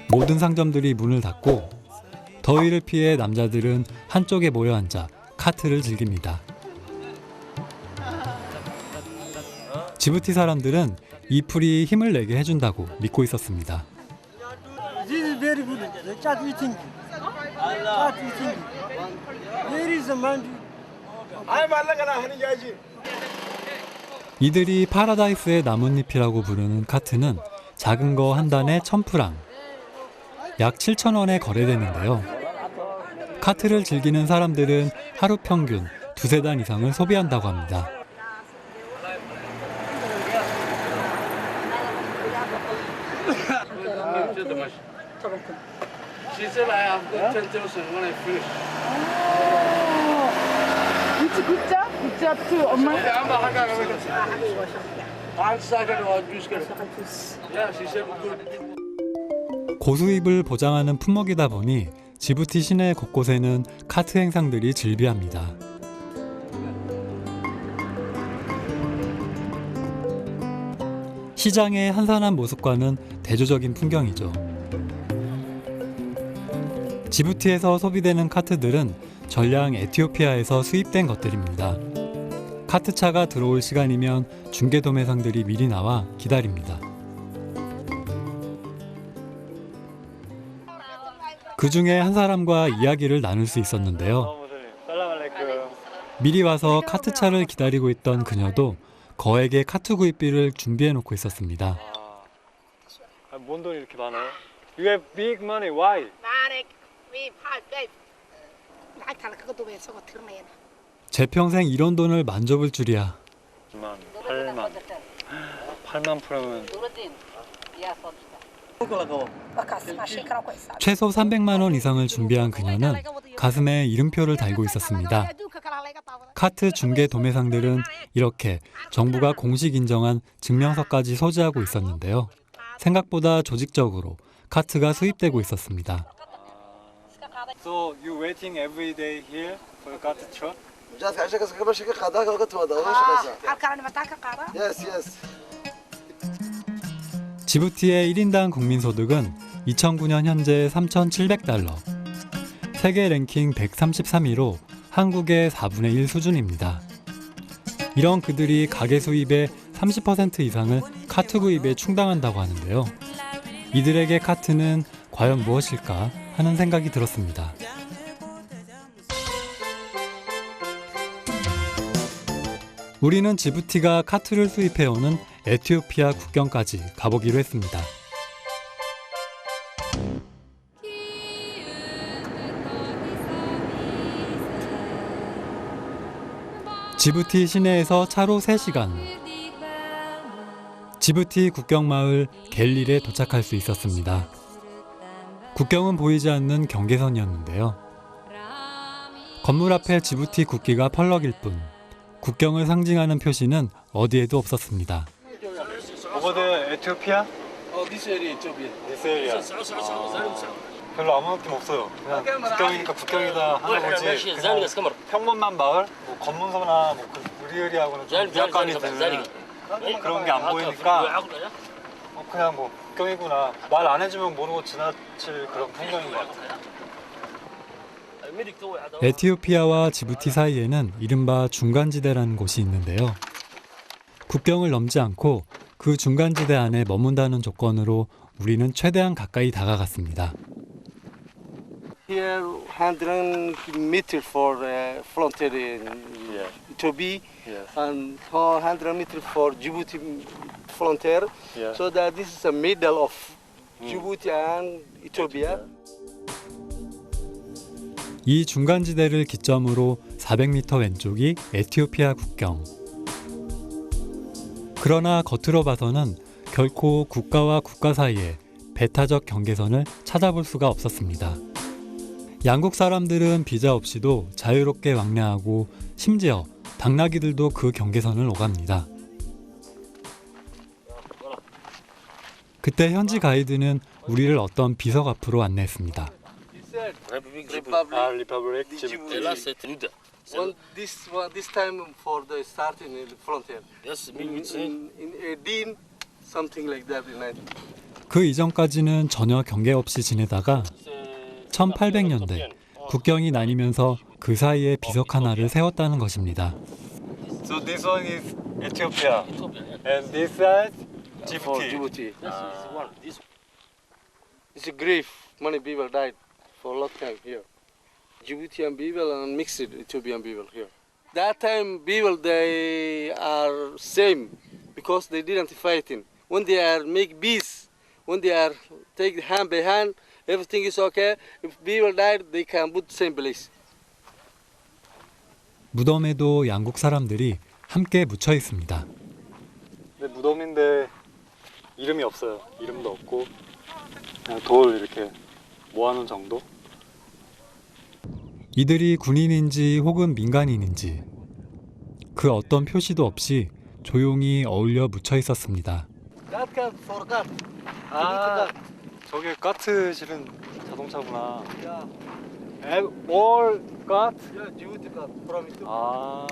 모든 상점들이 문을 닫고 더위를 피해 남자들은 한쪽에 모여 앉아 카트를 즐깁니다. 지부티 사람들은 이 풀이 힘을 내게 해준다고 믿고 있었습니다. This is very good. The chat eating. Chat eating. There is a man. 이들이 파라다이스의 나뭇잎이라고 부르는 카트는 작은 거 한 단에 1,000프랑, 약 7,000원에 거래되는데요. 카트를 즐기는 사람들은 하루 평균 2~3단 이상을 소비한다고 합니다. 고수입을 보장하는 품목이다 보니 지부티 시내 곳곳에는 카트 행상들이 즐비합니다. 시장의 한산한 모습과는 대조적인 풍경이죠. 지부티에서 소비되는 카트들은 전량 에티오피아에서 수입된 것들입니다. 카트차가 들어올 시간이면 중개 도매상들이 미리 나와 기다립니다. 그 중에 한 사람과 이야기를 나눌 수 있었는데요. 미리 와서 카트차를 기다리고 있던 그녀도 거액의 카트 구입비를 준비해 놓고 있었습니다. 뭔 돈이 이렇게 많아요? You have big money. Why? 제 평생 이런 돈을 만져볼 줄이야. 8만 프랑은 최소 300만 원 이상을 준비한 그녀는 가슴에 이름표를 달고 있었습니다. 카트 중개 도매상들은 이렇게 정부가 공식 인정한 증명서까지 소지하고 있었는데요. 생각보다 조직적으로 카트가 수입되고 있었습니다. So you waiting every day here for your cart truck? Yes, yes. 지부티의 1인당 국민소득은 2009년 현재 3,700달러, 세계 랭킹 133위로 한국의 4분의 1 수준입니다. 이런 그들이 가계 수입의 30% 이상을 카트 구입에 충당한다고 하는데요. 이들에게 카트는 과연 무엇일까 하는 생각이 들었습니다. 우리는 지부티가 카트를 수입해오는 에티오피아 국경까지 가보기로 했습니다. 지부티 시내에서 차로 3시간. 지부티 국경마을 겔릴에 도착할 수 있었습니다. 국경은 보이지 않는 경계선이었는데요. 건물 앞에 지부티 국기가 펄럭일 뿐 국경을 상징하는 표시는 어디에도 없었습니다. Over there, Ethiopia? This area, Ethiopia. This area. 별로 아무 느낌 없어요. 그냥 국경이니까 국경이다 하는 거지. 그냥 평범한 마을, 뭐 검문소나 뭐 으리으리하고는 좀 약간이 드는 그런 게 안 보이니까 그냥 뭐 국경이구나. 말 안 해주면 모르고 지나칠 그런 풍경인 것 같아요. 에티오피아와 지부티 사이에는 이른바 중간지대라는 곳이 있는데요. 국경을 넘지 않고 그 중간지대 안에 머문다는 조건으로 우리는 최대한 가까이 다가갔습니다. Here, 100 meters for frontier in Ethiopia, and 100 meters for Djibouti frontier. So that this is the middle of Djibouti and Ethiopia. 이 중간지대를 기점으로 400m 왼쪽이 에티오피아 국경. 그러나 겉으로 봐서는 결코 국가와 국가 사이에 배타적 경계선을 찾아볼 수가 없었습니다. 양국 사람들은 비자 없이도 자유롭게 왕래하고 심지어 당나귀들도 그 경계선을 오갑니다. 그때 현지 가이드는 우리를 어떤 비석 앞으로 안내했습니다. Republic Djibouti. This time for the start in the frontier. Yes, In 18 something like that. 그 이전까지는 전혀 경계 없이 지내다가 1800년대 국경이 나뉘면서 그 사이에 비석 하나를 세웠다는 것입니다. So this one is Ethiopia, and this side For Djibouti. Djibouti. It's a grave. Many people died for a long time here. Djiboutian people and mixed Ethiopian people here. That time people they are same because they didn't fighting. When they are make peace, when they are take hand by hand, everything is okay. If people died, they can put same place. 무덤에도 양국 사람들이 함께 묻혀 있습니다. 근데 무덤인데 이름이 없어요. 이름도 없고 그냥 돌 이렇게 모아놓은 정도. 이들이 군인인지 혹은 민간인인지 그 어떤 표시도 없이 조용히 어울려 묻혀 있었습니다. That can forgot. 아, 저게 카트 실은 자동차구나. Yeah, All 카트? yeah, Djibouti car from Ethiopia. 아,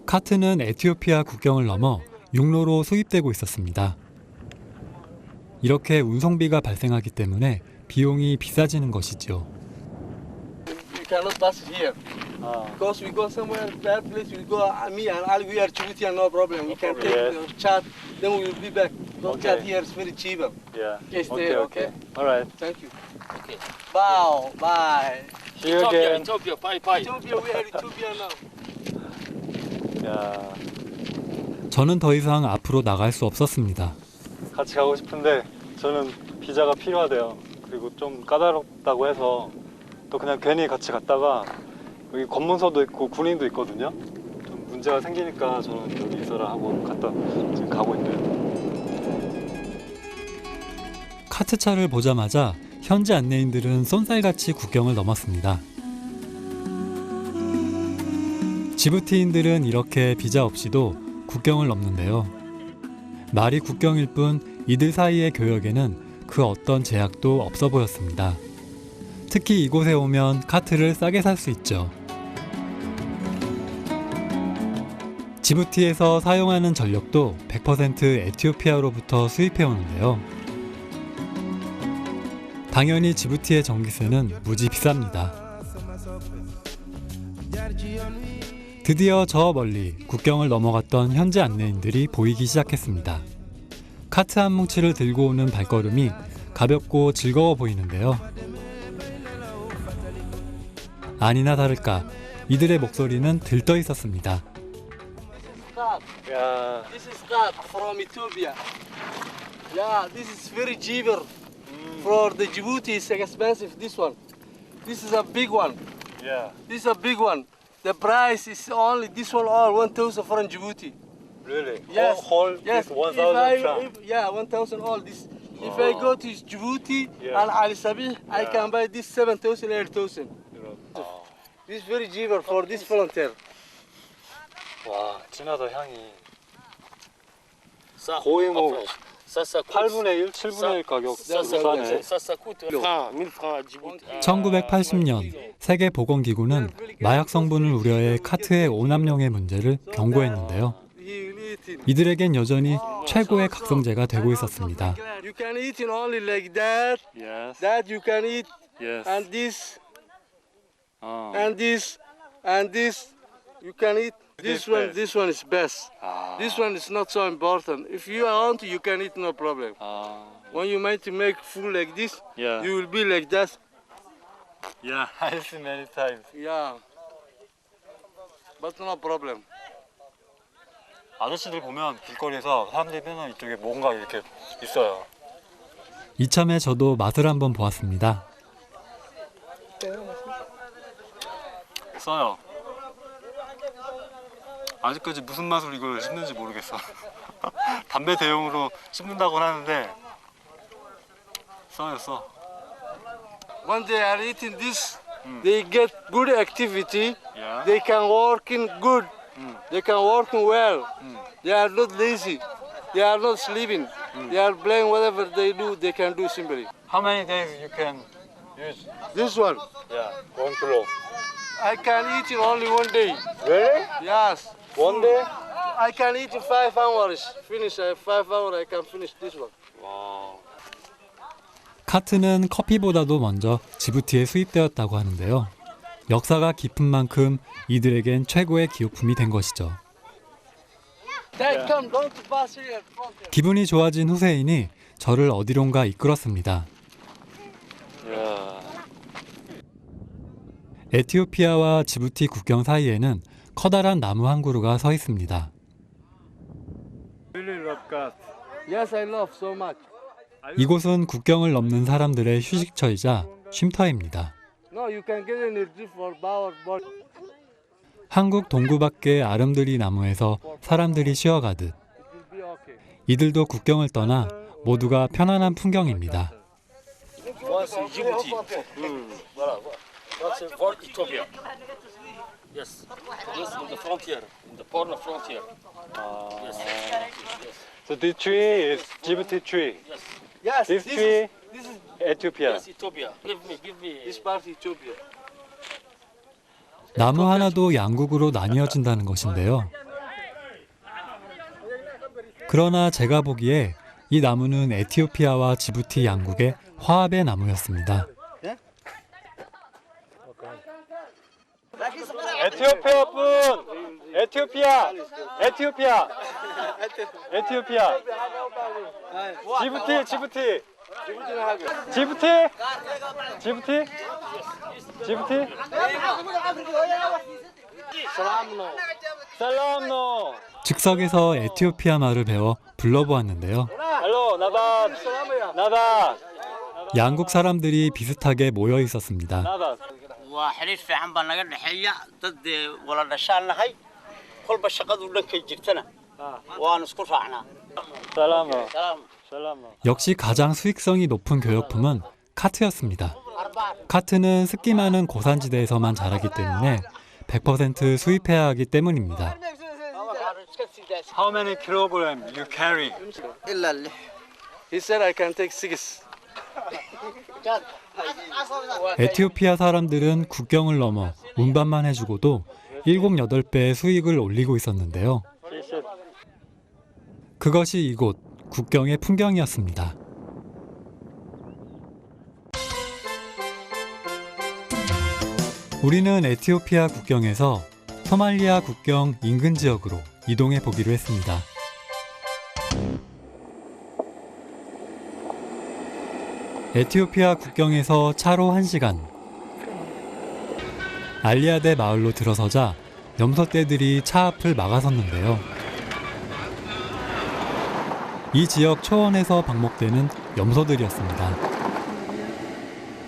카트는 에티오피아 국경을 넘어 육로로 수입되고 있었습니다. 이렇게 운송비가 발생하기 때문에 비용이 비싸지는 것이죠. You cannot pass it here. 아, Because we go somewhere, that place we go, me and Ali, we are Djiboutian, no problem. We can take Yes. the chat, then we will be back. The Okay. chat here is very cheap. yeah. Okay, stay, okay. Alright. Thank you. Okay. Bow, bye. See you again. Ethiopia, bye bye. Ethiopia, we are Ethiopia now. 야, 저는 더 이상 앞으로 나갈 수 없었습니다. 같이 가고 싶은데 저는 비자가 필요하대요. 그리고 좀 까다롭다고 해서 또 그냥 괜히 같이 갔다가 여기 검문소도 있고 군인도 있거든요. 좀 문제가 생기니까 저는 여기 있어라 하고 갔다 지금 가고 있네요. 카트차를 보자마자 현지 안내인들은 쏜살같이 국경을 넘었습니다. 지부티인들은 이렇게 비자 없이도 국경을 넘는데요. 말이 국경일 뿐 이들 사이의 교역에는 그 어떤 제약도 없어 보였습니다. 특히 이곳에 오면 카트를 싸게 살 수 있죠. 지부티에서 사용하는 전력도 100% 에티오피아로부터 수입해 오는데요. 당연히 지부티의 전기세는 무지 비쌉니다. 드디어 저 멀리 국경을 넘어갔던 현지 안내인들이 보이기 시작했습니다. 카트 한 뭉치를 들고 오는 발걸음이 가볍고 즐거워 보이는데요. 아니나 다를까 이들의 목소리는 들떠 있었습니다. 야, This is cat from Ethiopia. Yeah, this is very cheaper. For the Djibouti, it's expensive. This one. This is a big one. yeah, This is a big one. The price is only this one all 1,000 from Djibouti. really? Yes. Whole Yes. this 1,000 francs. Yeah, 1,000 all this. If I go to Djibouti Yeah. and Ali Sabih, I Yeah. can buy this 7,000, 8,000. 어. This is very cheaper for this volunteer. 와, 진하다 향이. Ça, 거의 뭐 ça coûte. 8분의 1, 7분의 1 가격 싸네. Ça coûte 1000 francs à Djibouti. 1980년 세계보건기구는 마약 성분을 우려해 카트의 오남용의 문제를 경고했는데요. He will eat it. 이들에겐 여전히 최고의 각성제가 되고 있었습니다. You can eat it only like that. Yes. That you can eat, Yes. and this, 어. and this, and this. You can eat. This This one is best. 아. This one is not so important. If you want, you can eat, no problem. 아. When you might make food like this, Yeah. you will be like that. Yeah, I see many times. Yeah. But no problem. 아저씨들 보면 길거리에서 사람들이 맨날 이쪽에 뭔가 이렇게 있어요. 이참에 저도 맛을 한번 보았습니다. 써요. 아직까지 무슨 맛으로 이걸 씹는지 모르겠어. 담배 대용으로 씹는다고는 하는데 써요, 써. When they are eating this, they get good activity. Yeah. They can work in good. They can work well. They are not lazy. They are not sleeping. They are playing whatever they do. They can do simply. How many days you can use? This one, Yeah, 1 kilo. I can eat in only one day. Really? Yes. One day? I can eat in 5 hours. Finish 5 hours. I can finish this one. 카트는 커피보다도 먼저 지부티에 수입되었다고 하는데요. 역사가 깊은 만큼 이들에겐 최고의 기호품이 된 것이죠. 기분이 좋아진 후세인이 저를 어디론가 이끌었습니다. 에티오피아와 지부티 국경 사이에는 커다란 나무 한 그루가 서 있습니다. Yes, I love so much. 이곳은 국경을 넘는 사람들의 휴식처이자 쉼터입니다. No, you can get energy for power body. 한국 동구 밖의 아름드리 나무에서 사람들이 쉬어가듯 It will be okay. 이들도 국경을 떠나 모두가 편안한 풍경입니다. Once in Djibouti. Voilà. That's for Ethiopia. Yes. This in the frontier, in the corner frontier. Yes. So this tree is Djibouti tree. Yes, This tree this is Ethiopia. Yes, Ethiopia. Give me. this part Ethiopia. 나무 하나도 양국으로 나뉘어진다는 것인데요. 그러나 제가 보기에 이 나무는 에티오피아와 지부티 양국의 화합의 나무였습니다. 에티오피아 분! 에티오피아! 에티오피아! 에티오피아! 지부티! 지부티! 지부티! 지부티? 지부티? 살람노! 즉석에서 에티오피아 말을 배워 불러보았는데요. 할로 나다! 나다! 양국 사람들이 비슷하게 모여 있었습니다. 나다! waa xiriir fiican baa naga dhexeeya dad wala dhashaan nahay kolba shaqadu dhankay jirtana waan isku raacnaa. 살람노! 살람노! 역시 가장 수익성이 높은 교역품은 카트였습니다. 카트는 습기 많은 고산지대에서만 자라기 때문에 100% 수입해야 하기 때문입니다. How many kilogram you carry? He said I can take 6. 에티오피아 사람들은 국경을 넘어 운반만 해주고도 7, 8배의 수익을 올리고 있었는데요. 그것이 이곳 국경의 풍경이었습니다. 우리는 에티오피아 국경에서 소말리아 국경 인근 지역으로 이동해 보기로 했습니다. 에티오피아 국경에서 차로 1시간. 알리아데 마을로 들어서자 염소떼들이 차 앞을 막아섰는데요. 이 지역 초원에서 방목되는 염소들이었습니다.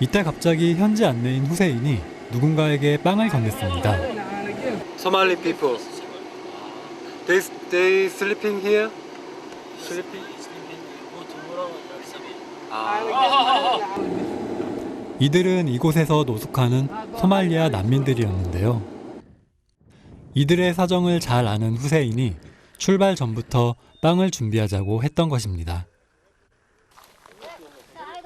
이때 갑자기 현지 안내인 후세인이 누군가에게 빵을 건넸습니다. Somali people. They sleeping here? Sleeping? 이들은 이곳에서 노숙하는 소말리아 난민들이었는데요. 이들의 사정을 잘 아는 후세인이 출발 전부터 빵을 준비하자고 했던 것입니다.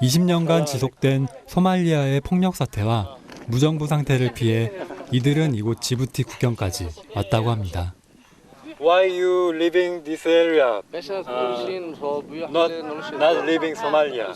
20년간 지속된 소말리아의 폭력 사태와 무정부 상태를 피해 이들은 이곳 지부티 국경까지 왔다고 합니다. Why you leaving this area? Not leaving Somalia.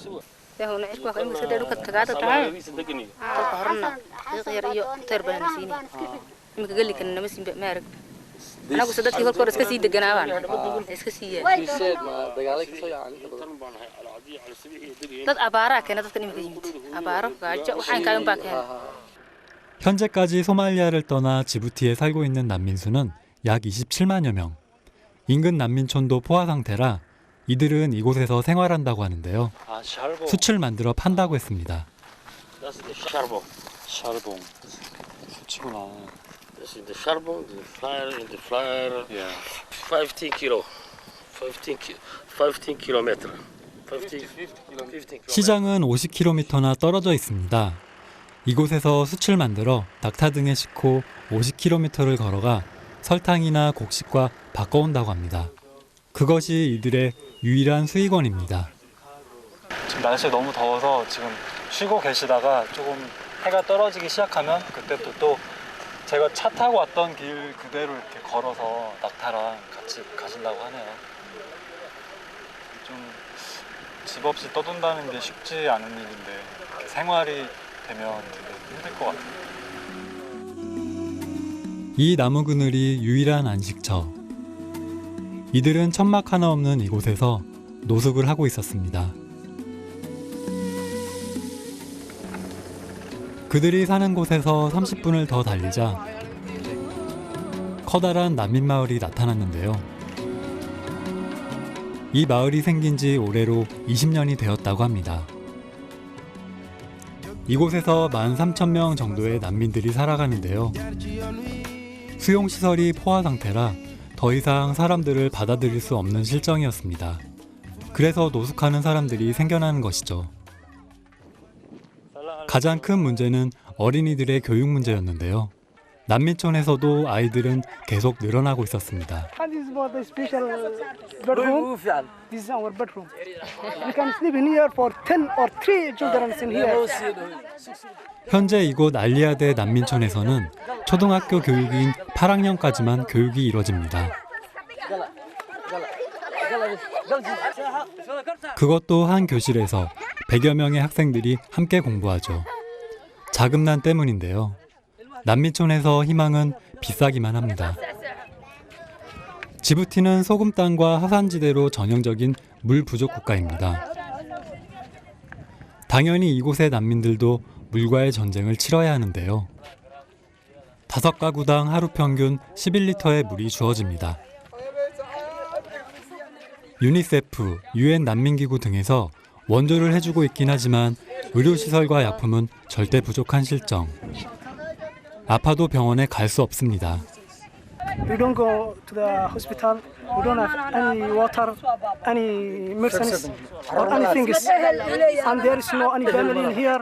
현재까지 소말리아를 떠나 지부티에 살고 있는 난민 수는 약 27만여 명. 인근 난민촌도 포화 상태라 이들은 이곳에서 생활한다고 하는데요. 아, 샬봉. 숯을 만들어 판다고 했습니다. That's the charbon. 샬봉. 수치구나. This is the charbon, the flyer, Yeah. 15 kilo. 15 kilometer. 15 kilo. 시장은 50km나 떨어져 있습니다. 이곳에서 숯을 만들어 낙타 등에 싣고 50km를 걸어가 설탕이나 곡식과 바꿔온다고 합니다. 그것이 이들의 유일한 수익원입니다. 지금 날씨 너무 더워서 지금 쉬고 계시다가 조금 해가 떨어지기 시작하면 그때부터 또 제가 차 타고 왔던 길 그대로 이렇게 걸어서 낙타랑 같이 가시려고 하네요. 좀 집 없이 떠돈다는 게 쉽지 않은 일인데 생활이 되면 되게 힘들 것 같아요. 이 나무 그늘이 유일한 안식처. 이들은 천막 하나 없는 이곳에서 노숙을 하고 있었습니다. 그들이 사는 곳에서 30분을 더 달리자 커다란 난민 마을이 나타났는데요. 이 마을이 생긴 지 올해로 20년이 되었다고 합니다. 이곳에서 13,000명 정도의 난민들이 살아가는데요. 수용시설이 포화 상태라 더 이상 사람들을 받아들일 수 없는 실정이었습니다. 그래서 노숙하는 사람들이 생겨나는 것이죠. 가장 큰 문제는 어린이들의 교육 문제였는데요. 난민촌에서도 아이들은 계속 늘어나고 있었습니다. And this is for the special bedroom. This is our bedroom. We can sleep in here for 10 or 3 children in here. 현재 이곳 알리아드 난민촌에서는 초등학교 교육인 8학년까지만 교육이 이뤄집니다. 그것도 한 교실에서 100여 명의 학생들이 함께 공부하죠. 자금난 때문인데요. 난민촌에서 희망은 비싸기만 합니다. 지부티는 소금 땅과 화산지대로 전형적인 물 부족 국가입니다. 당연히 이곳의 난민들도 물과의 전쟁을 치러야 하는데요. 5가구당 하루 평균 11리터의 물이 주어집니다. 유니세프, UN 난민기구 등에서 원조를 해주고 있긴 하지만 의료시설과 약품은 절대 부족한 실정. 아파도 병원에 갈 수 없습니다. We don't go to the hospital. We don't have any water, any medicines, or anything. And there is no any family in here.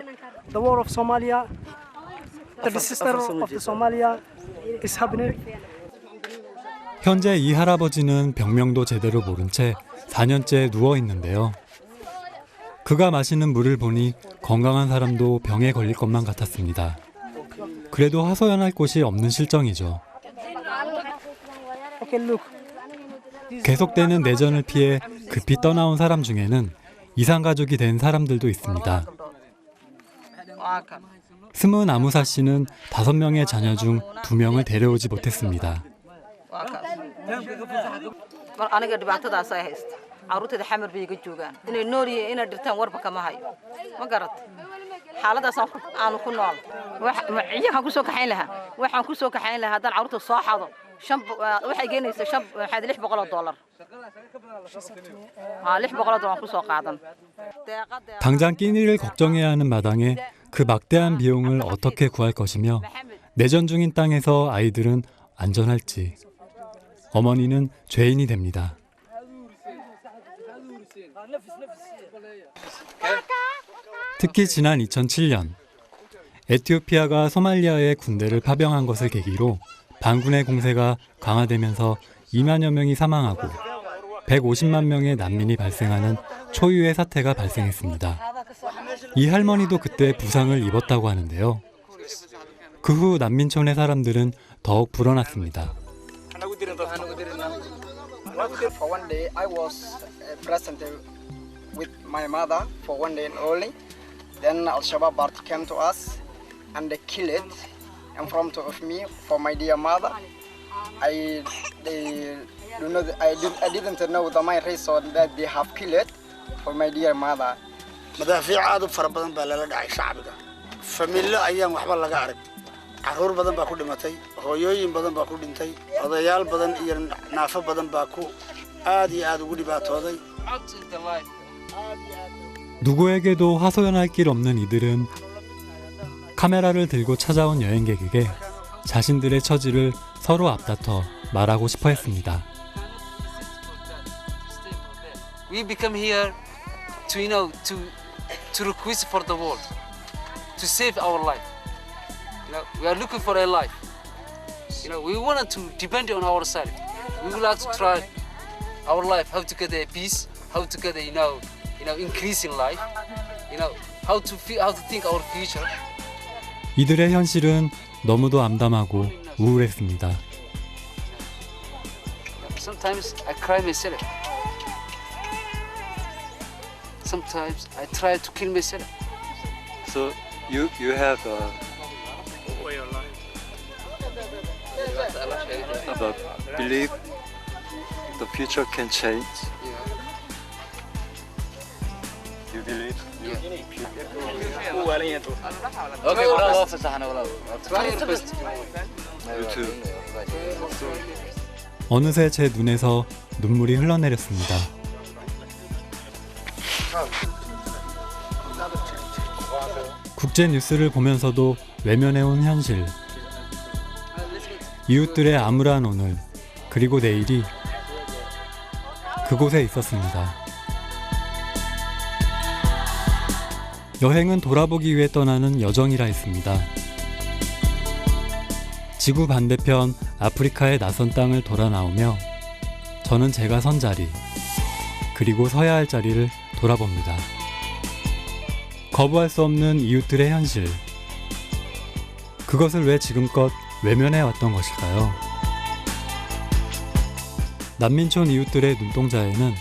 The war of Somalia, the disaster of the Somalia is happening. 현재 이 할아버지는 병명도 제대로 모른 채 4년째 누워 있는데요. 그가 마시는 물을 보니 건강한 사람도 병에 걸릴 것만 같았습니다. 그래도 하소연할 곳이 없는 실정이죠. Okay, look. 계속되는 내전을 피해 급히 떠나온 사람 중에는 이산가족이 된 사람들도 있습니다. 스문 아무사 씨는 5명의 자녀 중 2명을 데려오지 못했습니다. aniga dhibaatadaas ay haysta caruurteeda xamar bay iga joogaan inay nool yihiin inay dhirtaan warba kama hayo ma garat xaaladaas aanu ku nool waxaan ku soo kaxayn lahaa haddaan caruurta soo xado waxay geenaysaa $600 $600 ku soo qaadan 당장 끼니를 걱정해야 하는 마당에 그 막대한 비용을 어떻게 구할 것이며 내전 중인 땅에서 아이들은 안전할지. 어머니는 죄인이 됩니다. 특히 지난 2007년 에티오피아가 소말리아에 군대를 파병한 것을 계기로 반군의 공세가 강화되면서 2만여 명이 사망하고 150만 명의 난민이 발생하는 초유의 사태가 발생했습니다. 이 할머니도 그때 부상을 입었다고 하는데요. 그 후 난민촌의 사람들은 더욱 불어났습니다. For one day, I was present with my mother for one day only. Then Al-Shabaab party came to us and they killed it in front of me for my dear mother. I didn't know the main reason that they have killed it for my dear mother. مدافع عاد fara badan baa lala dhacay shacbiga. Familyo ayaan waxba laga arag. Caruur badan baa ku dhimatay, hooyooyin badan baa ku dhintay, odayaal badan iyo naafo badan baa ku aad iyo aad ugu dhibaatooday. 누구에게도 하소연할 길 없는 이들은 카메라를 들고 찾아온 여행객에게 자신들의 처지를 서로 앞다퉈 말하고 싶어 했습니다. We become here to request for the world, to save our life. We are looking for a life. We want to depend on ourselves. We would like to try our life, how to get a peace, how to get a, increasing life. How to think our future. 이들의 현실은 너무도 암담하고 우울했습니다. Sometimes I cry myself. sometimes I try to kill myself. So you have the belief the future can change. You believe? Okay, ولا فسحنا ولا. Try your best. You too. 어느새 제 눈에서 눈물이 흘러내렸습니다. 국제 뉴스를 보면서도 외면해온 현실. 이웃들의 암울한 오늘, 그리고 내일이 그곳에 있었습니다. 여행은 돌아보기 위해 떠나는 여정이라 했습니다. 지구 반대편 아프리카의 낯선 땅을 돌아 나오며 저는 제가 선 자리, 그리고 서야 할 자리를 돌아봅니다. 거부할 수 없는 이웃들의 현실. 그것을 왜 지금껏 외면해 왔던 것일까요? 난민촌 이웃들의 눈동자에는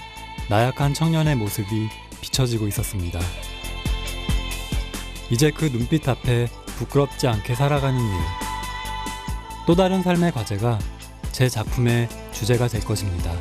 나약한 청년의 모습이 비춰지고 있었습니다. 이제 그 눈빛 앞에 부끄럽지 않게 살아가는 일. 또 다른 삶의 과제가 제 작품의 주제가 될 것입니다.